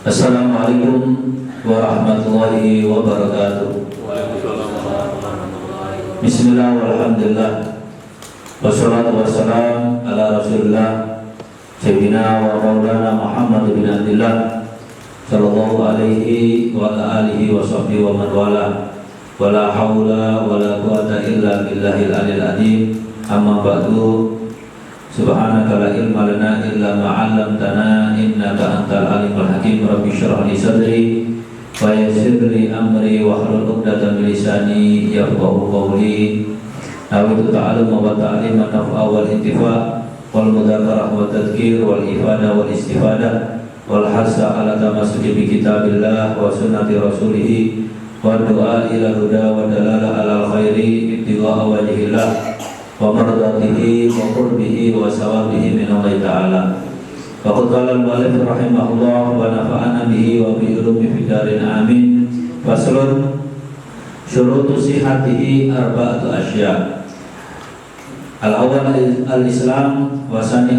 Assalamualaikum warahmatullahi wabarakatuh. Bismillah walhamdulillah wassalatu wassalam ala rasulillah Sayyidina wa maulana Muhammad bin Abdillah sallallahu alaihi wa ala alihi wa sahbihi wa man wala wala hawla wala quwata illa billahil alil azim. Amma ba'du. Subhanaka la ilma lana illa ma 'allamtana innaka antal alimul hakim. Rabbi shrah li sadri wa yassir li amri wa hlul 'uqdatam min lisani yafqahu qawli. Nawitu ta'alluma wa ta'lima naf'a wal intifa' wal mudzakarah wa tadhkir wal ifadah wal istifadah wal hasa ala tamassuki bi kitabillah wa sunnati rasulih wa du'a ila huda wa dalalah ala khairi ibtigha'a wajhillah wa mardatihi wa qurbihi wa sawabihi min Allah ta'ala. Faqad qala al-mu'allif rahimahullah wa nafa'ana bihi wa bi ulumi fid darin amin. Faslun syurutu sihhatihi arba'atu asya'. Al-awwal al-islam wa sani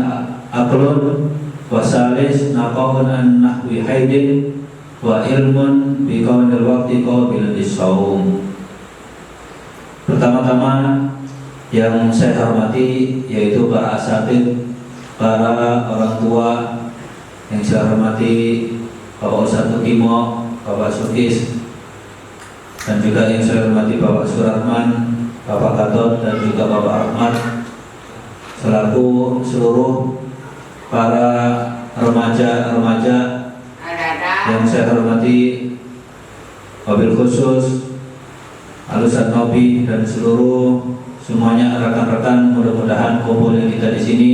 aqlun wa salis naqahun an nahwi haidin wa ilmun bi kaunil waqti qabilan lis-shaum. Pertama-tama yang saya hormati yaitu para asatidz, para orang tua yang saya hormati, Bapak Ustadz Tukimo, Bapak Sukis, dan juga yang saya hormati Bapak Surahman, Bapak Gatot, dan juga Bapak Ahmad, selaku seluruh para remaja-remaja yang saya hormati, wabil khusus Al-Ustadz Nobi dan semuanya rekan-rekan. Mudah-mudahan kumpulnya kita di sini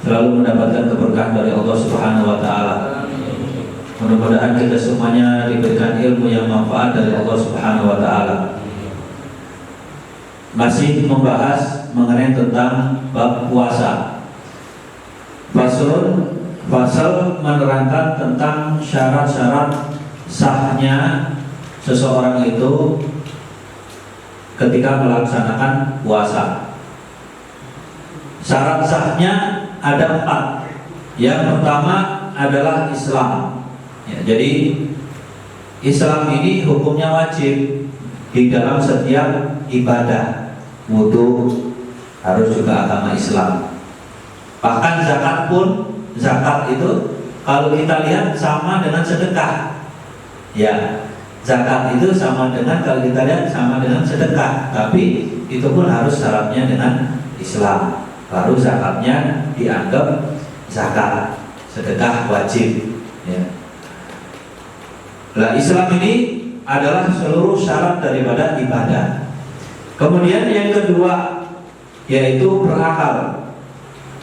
selalu mendapatkan keberkahan dari Allah Subhanahu wa taala. Mudah-mudahan kita semuanya diberikan ilmu yang manfaat dari Allah Subhanahu wa taala. Masih membahas mengenai tentang bab puasa. Fasal menerangkan tentang syarat-syarat sahnya seseorang itu ketika melaksanakan puasa. Syarat sahnya ada 4. Yang pertama adalah Islam. Ya, jadi Islam ini hukumnya wajib di dalam setiap ibadah. Wudu harus juga agama Islam. Bahkan zakat pun, zakat itu kalau kita lihat sama dengan sedekah. Ya, zakat itu sama dengan, kalau kita lihat sama dengan sedekah, tapi itu pun harus syaratnya dengan Islam, baru zakatnya dianggap zakat. Sedekah wajib. Ya. Nah, Islam ini adalah seluruh syarat daripada ibadah. Kemudian yang kedua yaitu berakal.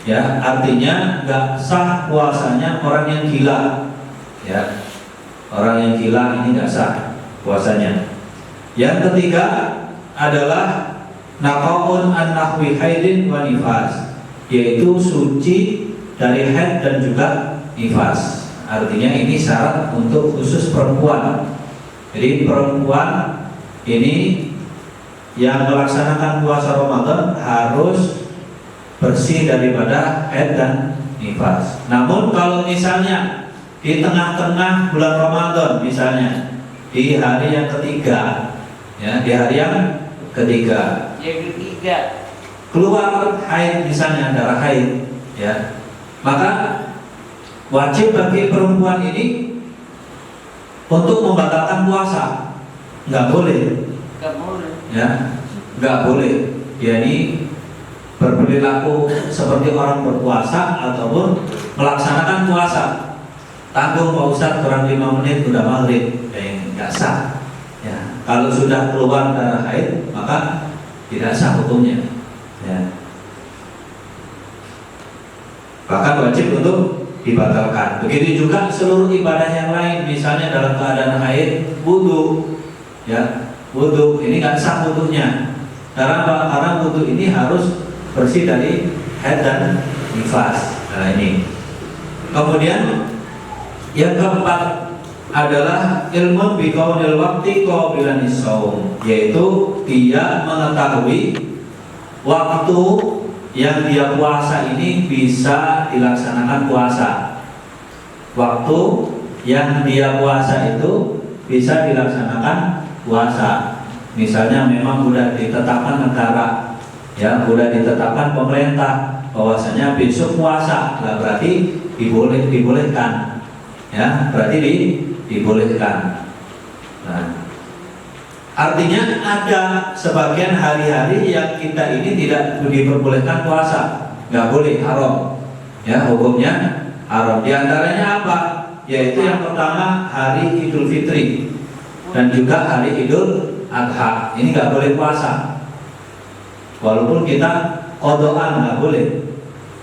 Ya, artinya nggak sah puasanya orang yang gila. Ya, orang yang gila ini nggak sah puasanya. Yang ketiga adalah naqaun an nahwi haidin wa nifas, yaitu suci dari haid dan juga nifas. Artinya ini syarat untuk khusus perempuan. Jadi perempuan ini yang melaksanakan puasa Ramadan harus bersih daripada haid dan nifas. Namun kalau misalnya di tengah-tengah bulan Ramadan, misalnya di hari yang ketiga, ya, di hari yang ketiga keluar haid, misalnya darah haid, ya, maka wajib bagi perempuan ini untuk membatalkan puasa. Nggak boleh, ya, nggak boleh. Dia ini berperilaku seperti orang berpuasa ataupun melaksanakan puasa. Tanggung Pak Ustadz kurang 5 menit udah maghrib, nggak sah. Ya, kalau sudah keluar darah haid maka tidak sah hukumnya. Ya. Bahkan wajib untuk dibatalkan. Begitu juga seluruh ibadah yang lain, misalnya dalam keadaan haid, wudu, ya, wudu ini nggak sah wudunya. Karena wudu ini harus bersih dari haid dan nifas. Nah ini. Kemudian yang keempat adalah ilmu biqaunil waqti qabilan lis-shaum, yaitu dia mengetahui waktu yang dia puasa ini bisa dilaksanakan puasa. Waktu yang dia puasa itu bisa dilaksanakan puasa. Misalnya memang sudah ditetapkan negara, ya, sudah ditetapkan pemerintah bahwasanya besok puasa, lah berarti dibolehkan, ya, berarti dibolehkan. Nah, artinya ada sebagian hari-hari yang kita ini tidak diperbolehkan puasa, nggak boleh, haram, ya, hukumnya haram. Di antaranya apa? Yaitu yang pertama hari Idul Fitri dan juga hari Idul Adha. Ini nggak boleh puasa, walaupun kita qadaan nggak boleh,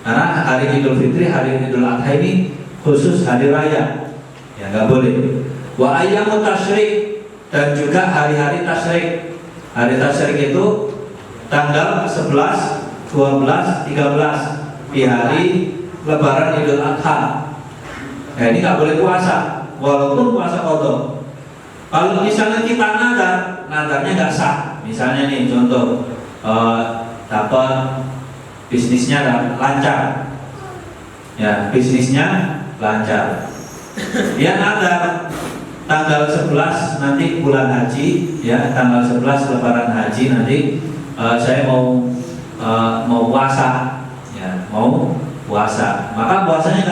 karena hari Idul Fitri, hari Idul Adha ini khusus hari raya, ya nggak boleh. Wa ayyamut tasyrik, dan juga hari-hari tasyrik. Hari tasyrik itu tanggal 11, 12, 13 di hari Lebaran Idul Adha. Nah, ini nggak boleh puasa, walaupun puasa qadha. Kalau misalnya kita nadarnya nggak sah. Misalnya nih contoh, dapat bisnisnya lancar, ya, bisnisnya lancar. Dia nadar tanggal 11 nanti bulan haji, ya, tanggal 11 Lebaran haji nanti saya mau puasa, ya, mau puasa. Maka puasanya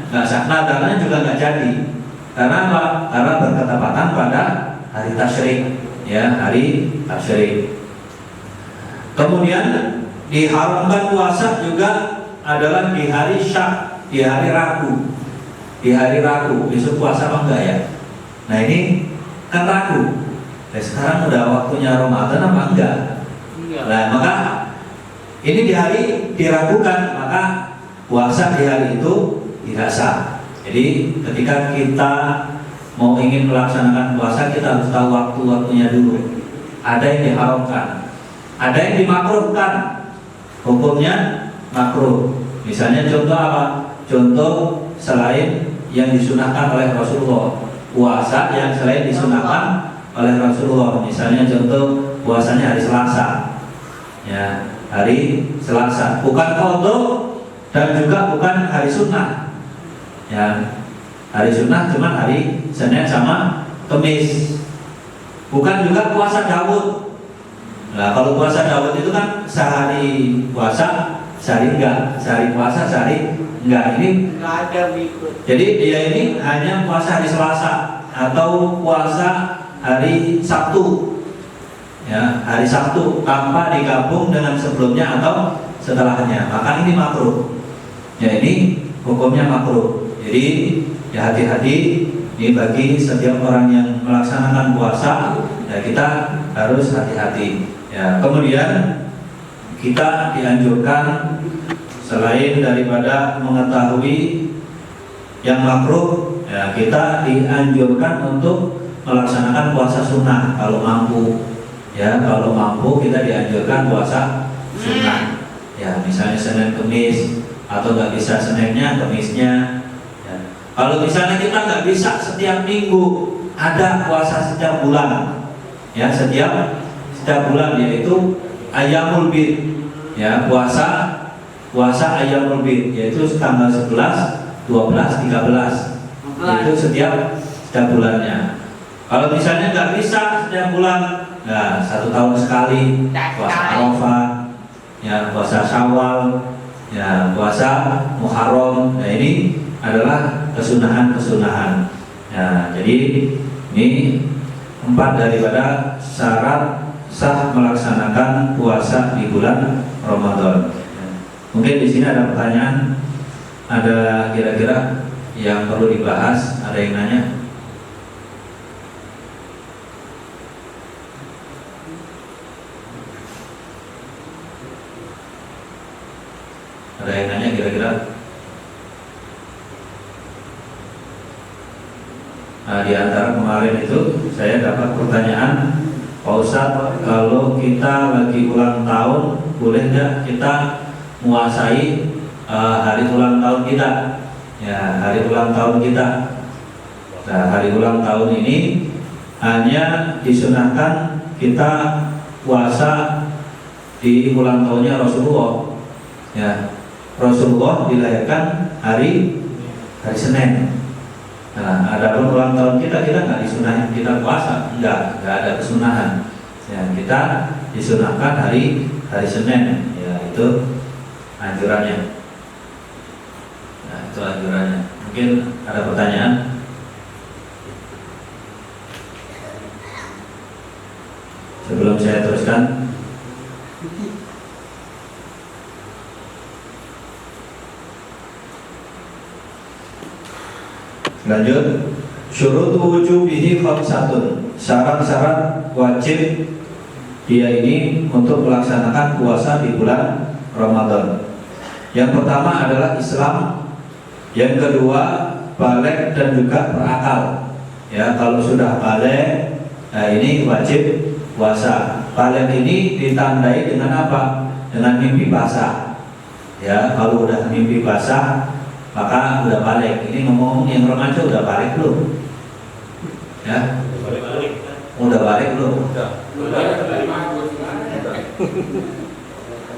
nggak sah, nadarnya juga nggak jadi. Karena apa? Karena berketepatan pada hari tasyrik, ya, hari tasyrik. Kemudian diharamkan puasa juga adalah di hari syak, di hari ragu. Di hari ragu, besok puasa apa enggak ya? Nah, ini kan ragu. Nah, sekarang udah waktunya Ramadan apa enggak? Nah, maka ini di hari diragukan, maka puasa di hari itu tidak sah. Jadi ketika kita mau ingin melaksanakan puasa, kita harus tahu waktu-waktunya dulu. Ada yang diharamkan, ada yang dimakruhkan, hukumnya makruh. Misalnya contoh apa? Contoh selain yang disunahkan oleh Rasulullah, puasa yang selain disunahkan oleh Rasulullah. Misalnya contoh puasanya hari Selasa, ya, hari Selasa, bukan qadha dan juga bukan hari sunnah, ya, hari sunnah cuma hari Senin sama Kamis. Bukan juga puasa Daud. Nah, kalau puasa Daud itu kan sehari puasa, sehari enggak, sehari puasa, sehari enggak. Ini enggak ada berikut. Jadi dia ini hanya puasa hari Selasa atau puasa hari Sabtu, ya, hari Sabtu tanpa digabung dengan sebelumnya atau setelahnya. Maka ini makruh. Ya, ini hukumnya makruh. Jadi ya, hati-hati ini bagi setiap orang yang melaksanakan puasa, ya, kita harus hati-hati, ya. Kemudian kita dianjurkan selain daripada mengetahui yang makruh, ya, kita dianjurkan untuk melaksanakan puasa sunnah kalau mampu, ya, kalau mampu kita dianjurkan puasa sunnah, ya, misalnya Senin Kamis, atau nggak bisa Seninnya Kamisnya. Kalau misalnya kita nggak bisa setiap minggu, ada puasa setiap bulan, ya, setiap bulan, yaitu Ayyamul Bid, ya, puasa Ayyamul Bid, yaitu tanggal 11, 12, 13, itu setiap bulannya. Kalau misalnya nggak bisa setiap bulan, nah, 1 tahun sekali puasa Arafah, ya, puasa Syawal, ya, puasa Muharram. Nah, ini adalah kesunahan-kesunahan. Nah, jadi ini 4 daripada syarat sah melaksanakan puasa di bulan Ramadan. Mungkin di sini ada pertanyaan, ada kira-kira yang perlu dibahas, ada yang nanya? Ada yang nanya kira-kira? Nah, di antara kemarin itu saya dapat pertanyaan, Pak Ustadz, kalau kita lagi ulang tahun, boleh nggak kita menguasai hari ulang tahun kita? Ya, hari ulang tahun kita. Nah, hari ulang tahun ini hanya disunahkan kita puasa di ulang tahunnya Rasulullah. Ya, Rasulullah dilahirkan hari hari Senin. Nah, ada pun ulang tahun kita nggak disunahin kita puasa, nggak ada kesunahan. Ya, kita disunahkan hari Senin, ya itu anjurannya. Nah, itu anjurannya. Mungkin ada pertanyaan? Sebelum saya teruskan. Lanjut, syurutu wujubihi khamsatun. Syarat-syarat wajib dia ini untuk melaksanakan puasa di bulan Ramadan. Yang pertama adalah Islam. Yang kedua baligh dan juga berakal. Ya, kalau sudah baligh, nah ini wajib puasa. Baligh ini ditandai dengan apa? Dengan mimpi basah. Ya, kalau udah mimpi basah maka udah balik. Ini ngomong yang remaja udah balik belum? Ya, udah balik belum?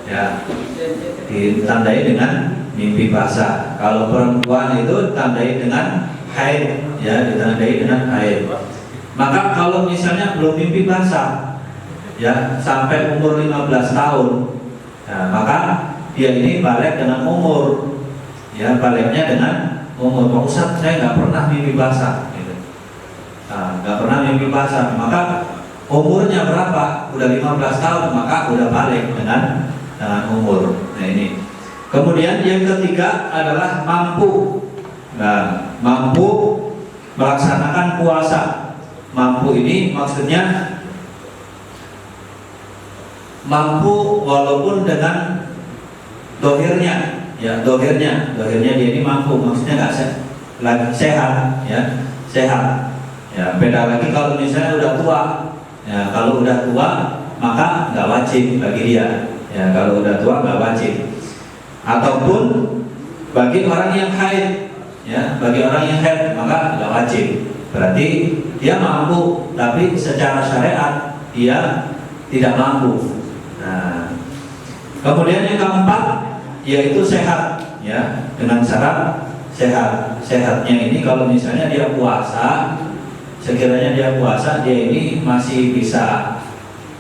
Ya, ditandai dengan mimpi basah. Kalau perempuan itu ditandai dengan haid, ya, ditandai dengan haid. Maka kalau misalnya belum mimpi basah, ya, sampai umur 15 tahun, ya, maka dia ini balik dengan umur. Ya, baliknya dengan umur. Pak Ustadz, saya nggak pernah mimpi basah, gitu. Nah, nggak pernah mimpi basah, maka umurnya berapa? Udah 15 tahun, maka udah balik dengan umur. Nah ini. Kemudian yang ketiga adalah mampu. Nah, mampu melaksanakan puasa. Mampu ini maksudnya mampu walaupun dengan dohirnya. Ya, dohirnya dia ini mampu, maksudnya nggak sehat, ya, sehat. Ya, beda lagi kalau misalnya udah tua. Ya, kalau udah tua maka nggak wajib bagi dia. Ya, kalau udah tua nggak wajib. Ataupun bagi orang yang haid, ya, bagi orang yang haid maka nggak wajib. Berarti dia mampu, tapi secara syariat dia tidak mampu. Nah, kemudian yang keempat yaitu sehat, ya, dengan syarat sehat. Sehatnya ini kalau misalnya dia puasa, sekiranya dia puasa, dia ini masih bisa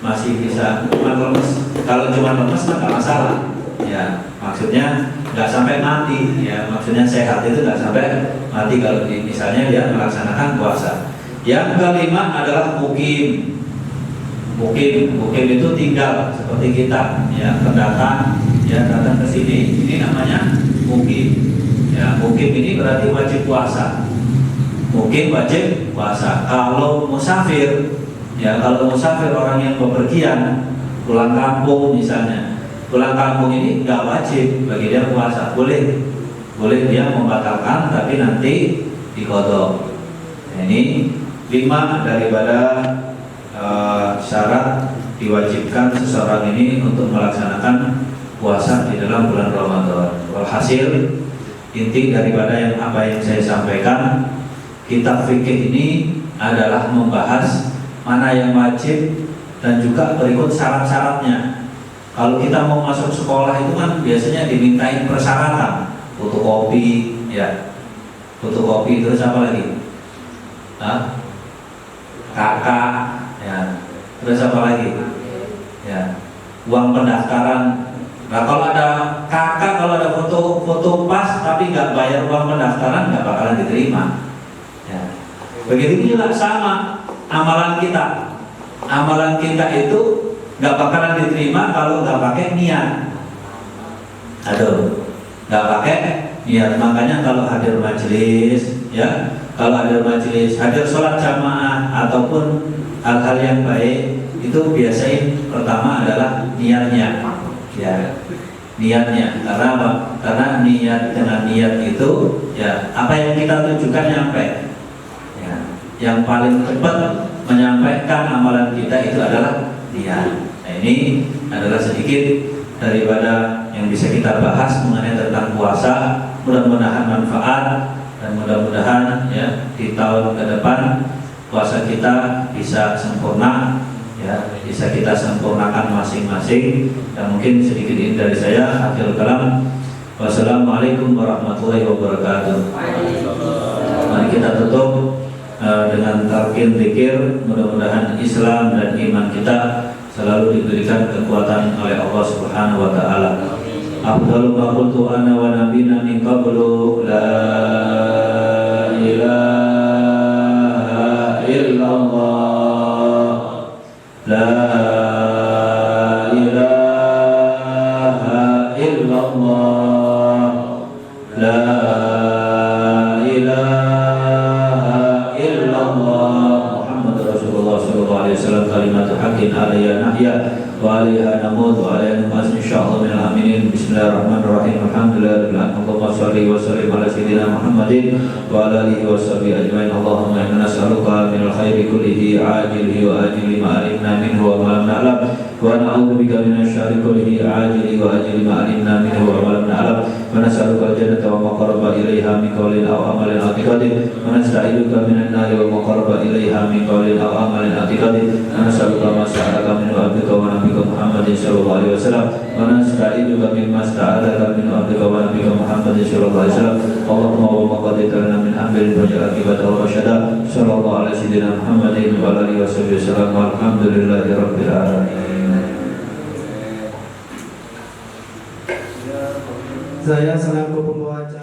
cuma lemes. Kalau cuma lemes nggak masalah, ya, maksudnya nggak sampai mati, ya, maksudnya sehat itu nggak sampai mati kalau misalnya dia melaksanakan puasa. Yang kelima adalah mukim. Mukim itu tinggal seperti kita, ya, pendatang. Ya, datang ke sini, ini namanya mukim. Ya, mukim ini berarti wajib puasa. Mukim wajib puasa. Kalau musafir, ya, kalau musafir orang yang bepergian, pulang kampung misalnya, pulang kampung ini nggak wajib bagi dia puasa. Boleh dia membatalkan, tapi nanti diqadha. Nah, ini 5 daripada syarat diwajibkan seseorang ini untuk melaksanakan puasa di dalam bulan Ramadan. Walhasil, inti daripada apa yang saya sampaikan, kitab fikih ini adalah membahas mana yang wajib dan juga berikut syarat-syaratnya. Kalau kita mau masuk sekolah itu kan biasanya dimintain persyaratan, fotokopi, ya, fotokopi, terus apa lagi? Kakak, ya, terus apa lagi? Ya, uang pendaftaran. Nah, kalau ada kakak, kalau ada foto pas tapi nggak bayar uang pendaftaran, nggak bakalan diterima. Ya. Begitu juga sama amalan kita. Amalan kita itu nggak bakalan diterima kalau nggak pakai niat. Nggak pakai niat. Makanya kalau hadir majelis, ya, kalau hadir majelis, hadir sholat jamaah ataupun hal-hal yang baik, itu biasain pertama adalah niatnya. Ya, niatnya. Karena apa? Karena niat, dengan niat itu, ya, apa yang kita tujukan nyampe. Ya, yang paling cepat menyampaikan amalan kita itu adalah niat. Nah, ini adalah sedikit daripada yang bisa kita bahas mengenai tentang puasa. Mudah-mudahan manfaat dan mudah-mudahan, ya, di tahun ke depan puasa kita bisa sempurna, ya, bisa kita sempurnakan masing-masing. Dan mungkin sedikit ini dari saya, akhirul kalam. Wassalamualaikum warahmatullahi wabarakatuh. Mari kita tutup dengan talqin zikir. Mudah-mudahan Islam dan iman kita selalu diberikan kekuatan oleh Allah Subhanahu wa taala. Afdalu ma qultu ana wa nabiyina min qablu la ilaha illallah la ilaha illallah la ilaha illallah Muhammadur Rasulullah sallallahu alaihi wasallam kalimatu haqqin alayya nahya wa alaiha namut wa alaiha numas insyaallah minal aminin. Bismillahirrahmanirrahim. Alhamdulillahirabbil alamin. Allahumma shalli wa sallim ala sayyidina Muhammadin wa ala alihi wa sahbihi ajmain. Allahumma inna nas'aluka minal khairi kullihi ajilihi wa ajili ma alimna minhu wa ma lam na'lam wa na'udzubika minasy syarri kullihi ajili wa ajili ma alimna minhu wa ma lam na'lam wa nas'aluka al-jannata wa ma qaraba ilaiha min qawlin aw amalin i'tiqadin wa nasta'iduka minan nari wa ma qaraba ilaiha min qawlin aw amalin i'tiqadin wa nas'aluka ma sa'alaka minhu abduka wa nabiyuka Muhammadin sallallahu alaihi wasallam wa nasta'iduka mimma sta'alaka minhu abduka wa nabiyuka Muhammadin sallallahu alaihi wasallam. Allahumma wa ma qadita lana min amrin waj'al akibatahu rasyada. Sallallahu alaihi sayyidina Muhammadin wa alihi wasallam. Walhamdulillahi rabbil alamin. Saya selaku pembawa acara